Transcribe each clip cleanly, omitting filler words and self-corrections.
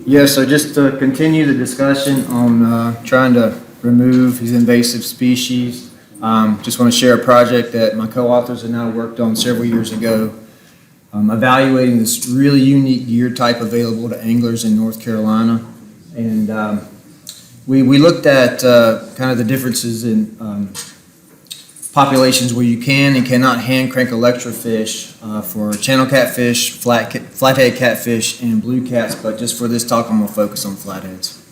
Yeah, so just to continue the discussion on trying to remove these invasive species, just want to share a project that my co-authors and I worked on several years ago, evaluating this really unique gear type available to anglers in North Carolina. And we looked at kind of the differences in populations where you can and cannot hand crank electrofish for channel catfish, flathead catfish, and blue cats, but just for this talk I'm going to focus on flatheads.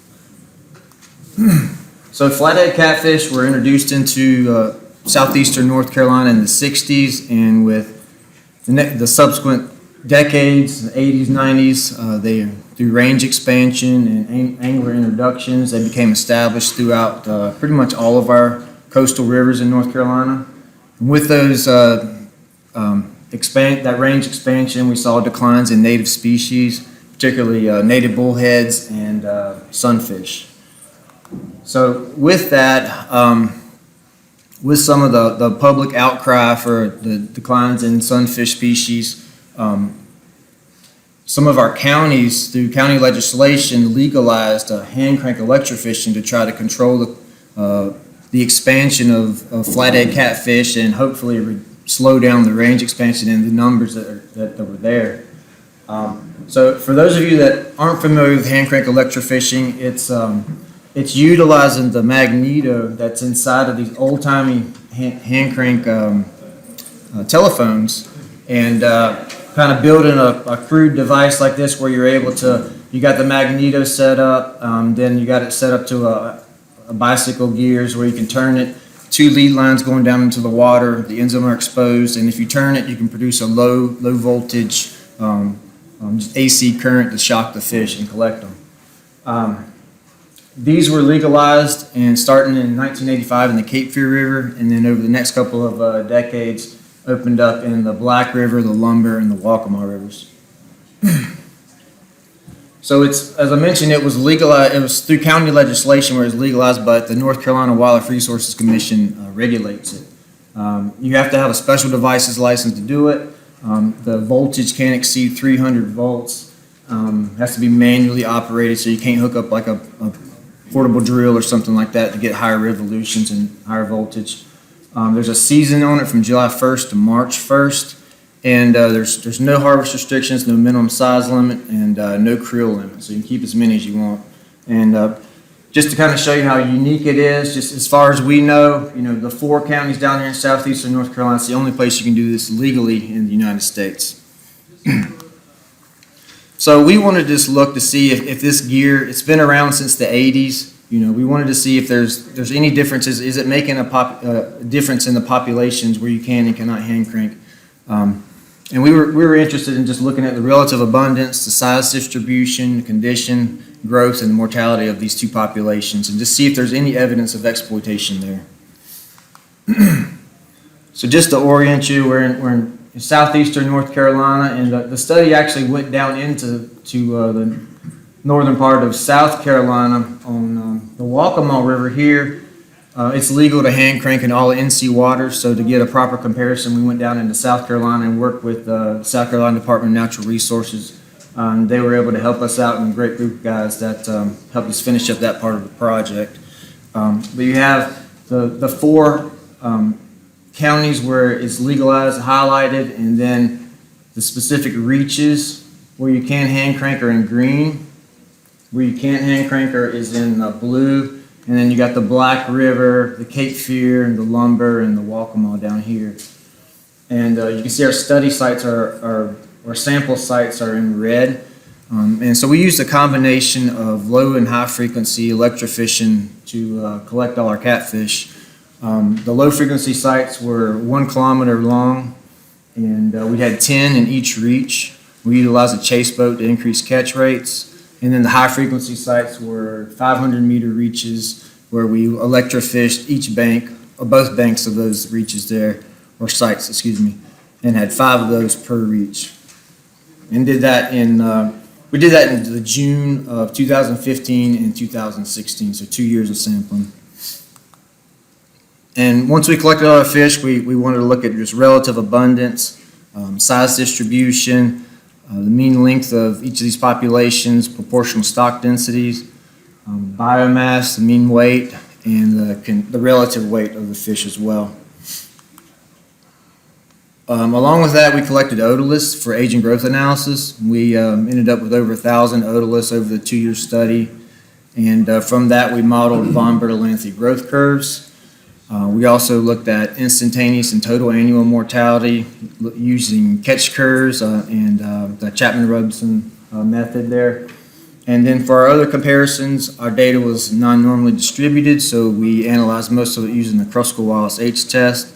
So flathead catfish were introduced into southeastern North Carolina in the 60s, and with the subsequent decades, the 80s, 90s, through range expansion and angler introductions, they became established throughout pretty much all of our coastal rivers in North Carolina. And with those that range expansion, we saw declines in native species, particularly native bullheads and sunfish. So with that, with some of the public outcry for the declines in sunfish species, some of our counties, through county legislation, legalized hand crank electrofishing to try to control the expansion of flathead catfish and hopefully slow down the range expansion and the numbers that were there. So for those of you that aren't familiar with hand crank electrofishing, it's utilizing the magneto that's inside of these old-timey hand crank telephones, and kind of building a crude device like this where you're able to, you got the magneto set up, then you got it set up to a bicycle gears where you can turn it, 2 lead lines going down into the water, the ends of them are exposed, and if you turn it, you can produce a low voltage just AC current to shock the fish and collect them. These were legalized and starting in 1985 in the Cape Fear River, and then over the next couple of decades opened up in the Black River, the Lumber, and the Waccamaw rivers. So it's, as I mentioned, it was legalized. It was through county legislation where it was legalized, but the North Carolina Wildlife Resources Commission regulates it. You have to have a special devices license to do it. The voltage can't exceed 300 volts. Has to be manually operated, so you can't hook up like a portable drill or something like that to get higher revolutions and higher voltage. There's a season on it from July 1st to March 1st. And there's no harvest restrictions, no minimum size limit, and no creel limit. So you can keep as many as you want. And just to kind of show you how unique it is, just as far as we know, the 4 counties down here in southeastern North Carolina, it's the only place you can do this legally in the United States. So we wanted to just look to see if this gear, it's been around since the 80s. We wanted to see if there's any differences. Is it making a difference in the populations where you can and cannot hand crank? And we were interested in just looking at the relative abundance, the size distribution, condition, growth, and the mortality of these 2 populations, and just see if there's any evidence of exploitation there. So just to orient you, we're in southeastern North Carolina, and the study actually went down into the northern part of South Carolina on the Waccamaw River here. It's legal to hand crank in all NC waters, so to get a proper comparison, we went down into South Carolina and worked with the South Carolina Department of Natural Resources. They were able to help us out, and a great group of guys that helped us finish up that part of the project. But you have the 4 counties where it's legalized, highlighted, and then the specific reaches where you can hand crank are in green, where you can't hand crank is in blue. And then you got the Black River, the Cape Fear, and the Lumber, and the Waccamaw down here. And you can see our study sites our sample sites are in red. And so we used a combination of low and high frequency electrofishing to collect all our catfish. The low frequency sites were 1 kilometer long, and we had 10 in each reach. We utilized a chase boat to increase catch rates. And then the high frequency sites were 500 meter reaches where we electrofished each bank, or both banks of those reaches there, or sites, excuse me, and had 5 of those per reach. And did that we did that in the June of 2015 and 2016, so 2 years of sampling. And once we collected all the fish, we wanted to look at just relative abundance, size distribution, the mean length of each of these populations, proportional stock densities, biomass, the mean weight, and the relative weight of the fish as well. Along with that, we collected otoliths for age and growth analysis. We ended up with over 1,000 otoliths over the 2-year study. And from that, we modeled von Bertalanffy growth curves. We also looked at instantaneous and total annual mortality using catch curves and the Chapman-Robinson method there. And then for our other comparisons, our data was non-normally distributed, so we analyzed most of it using the Kruskal-Wallis H test.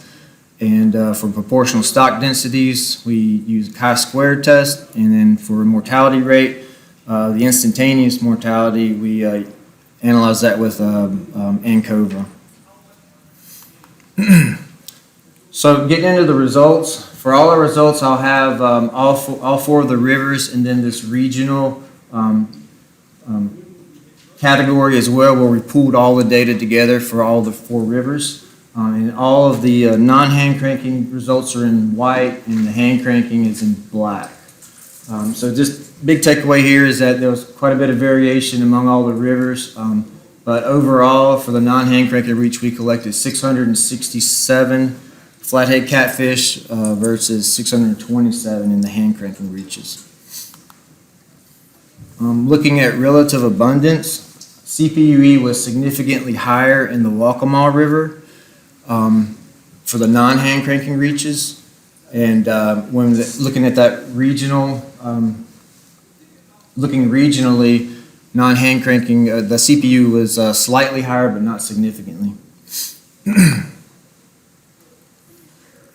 And for proportional stock densities, we used chi-squared test. And then for mortality rate, the instantaneous mortality, we analyzed that with ANCOVA. So getting into the results, for all our results, I'll have all four of the rivers and then this regional category as well, where we pooled all the data together for all the 4 rivers. And all of the non-hand cranking results are in white, and the hand cranking is in black. So just big takeaway here is that there was quite a bit of variation among all the rivers. But overall, for the non-hand cranking reach, we collected 667 flathead catfish versus 627 in the hand cranking reaches. Looking at relative abundance, CPUE was significantly higher in the Waccamaw River for the non-hand cranking reaches. And when looking at that regional, looking regionally, non-hand cranking, the CPU was slightly higher, but not significantly.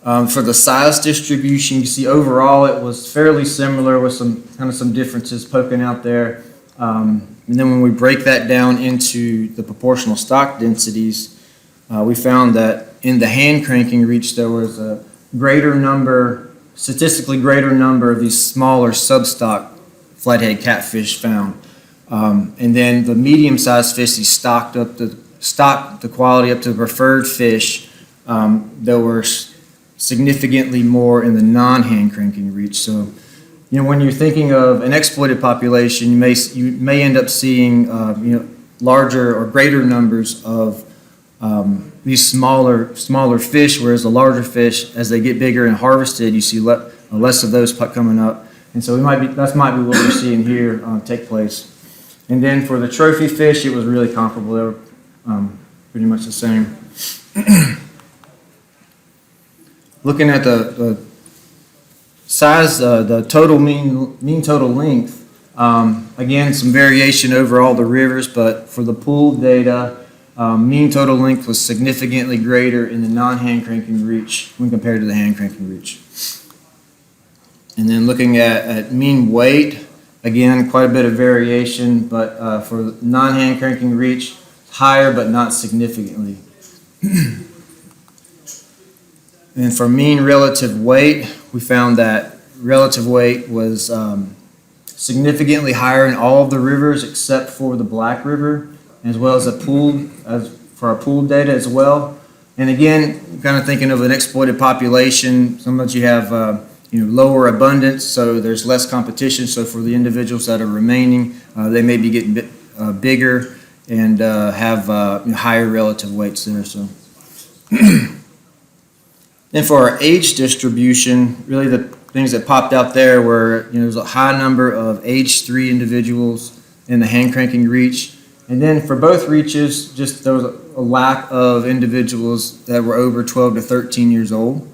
For the size distribution, you see overall it was fairly similar with some differences poking out there. And then when we break that down into the proportional stock densities, we found that in the hand cranking reach there was a statistically greater number of these smaller substock flathead catfish found. And then the medium-sized fish, these stocked the quality up to the preferred fish. There were significantly more in the non-hand cranking reach. So, when you're thinking of an exploited population, you may end up seeing larger or greater numbers of these smaller fish, whereas the larger fish, as they get bigger and harvested, you see less of those coming up. And so that might be what we're seeing here take place. And then for the trophy fish, it was really comparable. They were pretty much the same. Looking at the size, the total mean total length, again, some variation over all the rivers, but for the pooled data, mean total length was significantly greater in the non-hand cranking reach when compared to the hand cranking reach. And then looking at mean weight, again, quite a bit of variation, but for non-hand cranking reach, higher but not significantly. And for mean relative weight, we found that relative weight was significantly higher in all of the rivers except for the Black River, as well as for our pooled data as well. And again, kind of thinking of an exploited population, sometimes you have lower abundance, so there's less competition. So for the individuals that are remaining, they may be getting bigger and have higher relative weights there. So. Then for our age distribution, really the things that popped out there were, there's a high number of age 3 individuals in the hand cranking reach. And then for both reaches, just there was a lack of individuals that were over 12 to 13 years old.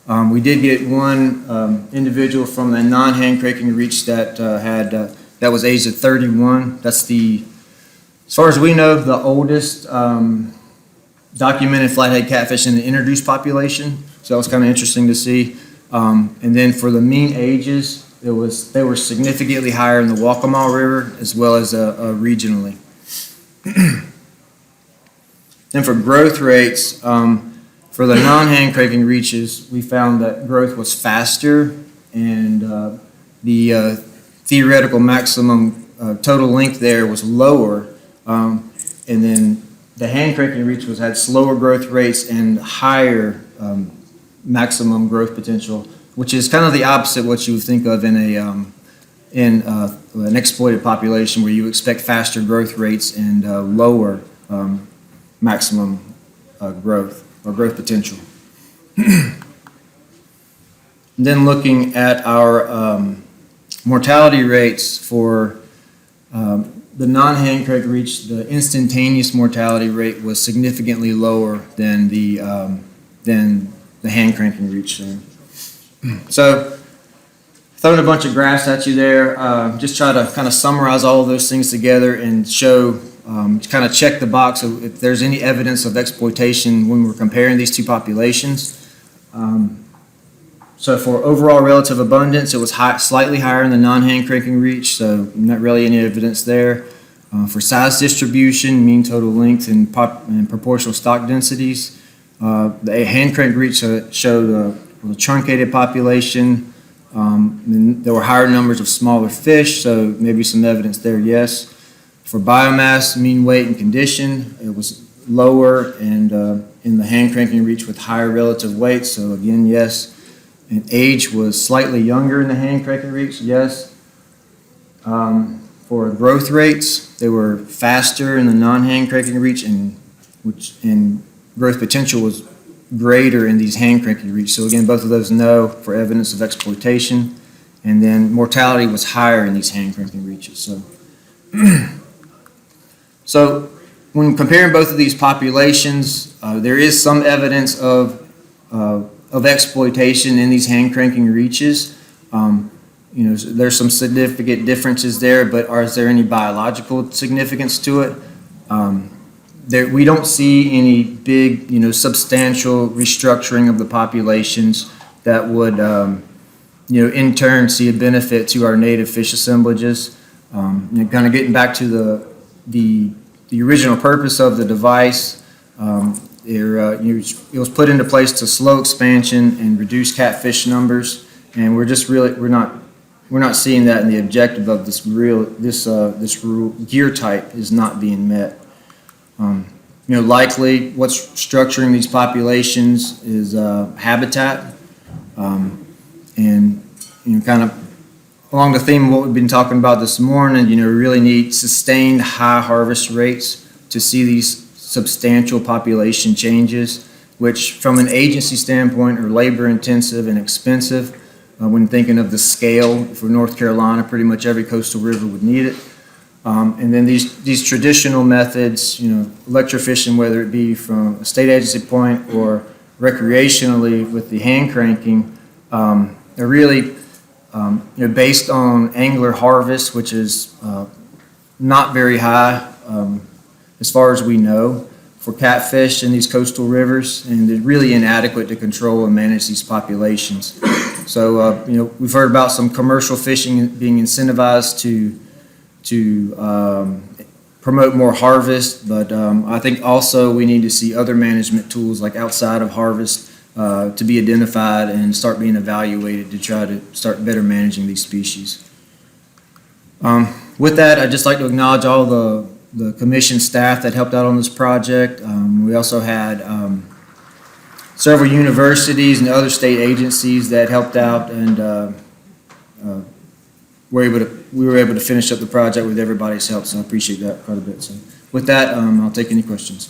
We did get one individual from the non-hand cranking reach that that was aged at 31. That's as far as we know, the oldest documented flathead catfish in the introduced population. So that was kind of interesting to see. And then for the mean ages, they were significantly higher in the Waccamaw River as well as regionally. Then for growth rates, for the non-hand cranking reaches, we found that growth was faster and the theoretical maximum total length there was lower. And then the hand cranking reach had slower growth rates and higher maximum growth potential, which is kind of the opposite of what you would think of in an exploited population, where you expect faster growth rates and lower maximum growth or growth potential. And then looking at our mortality rates for the non-hand crank reach, the instantaneous mortality rate was significantly lower than the hand cranking reach. So throwing a bunch of graphs at you there, just try to kind of summarize all of those things together and show, kind of check the box of if there's any evidence of exploitation when we're comparing these two populations. So for overall relative abundance, it was slightly higher in the non-hand cranking reach, so not really any evidence there. For size distribution, mean total length, and proportional stock densities, the hand crank reach showed a truncated population. And there were higher numbers of smaller fish, so maybe some evidence there, yes. For biomass, mean weight, and condition, it was lower and in the hand cranking reach with higher relative weight, so again, yes. And age was slightly younger in the hand cranking reach, yes. For growth rates, they were faster in the non-hand cranking reach, and growth potential was greater in these hand cranking reach. So again, both of those no for evidence of exploitation. And then mortality was higher in these hand cranking reaches. So when comparing both of these populations, there is some evidence of exploitation in these hand cranking reaches. There's some significant differences there, but is there any biological significance to it? We don't see any big, substantial restructuring of the populations that would, in turn see a benefit to our native fish assemblages. Kind of getting back to the original purpose of the device, it was put into place to slow expansion and reduce catfish numbers, and we're not seeing that in the objective of this gear type is not being met. Likely what's structuring these populations is habitat, and kind of along the theme of what we've been talking about this morning. We really need sustained high harvest rates to see these substantial population changes, which from an agency standpoint are labor intensive and expensive. When thinking of the scale for North Carolina, pretty much every coastal river would need it. And then these traditional methods, electrofishing, whether it be from a state agency point or recreationally with the hand cranking, they're really based on angler harvest, which is not very high as far as we know for catfish in these coastal rivers, and they're really inadequate to control and manage these populations. So we've heard about some commercial fishing being incentivized to promote more harvest, but I think also we need to see other management tools like outside of harvest to be identified and start being evaluated to try to start better managing these species. With that, I'd just like to acknowledge all the commission staff that helped out on this project. We also had several universities and other state agencies that helped out, and we were able to finish up the project with everybody's help, so I appreciate that quite a bit. So with that, I'll take any questions.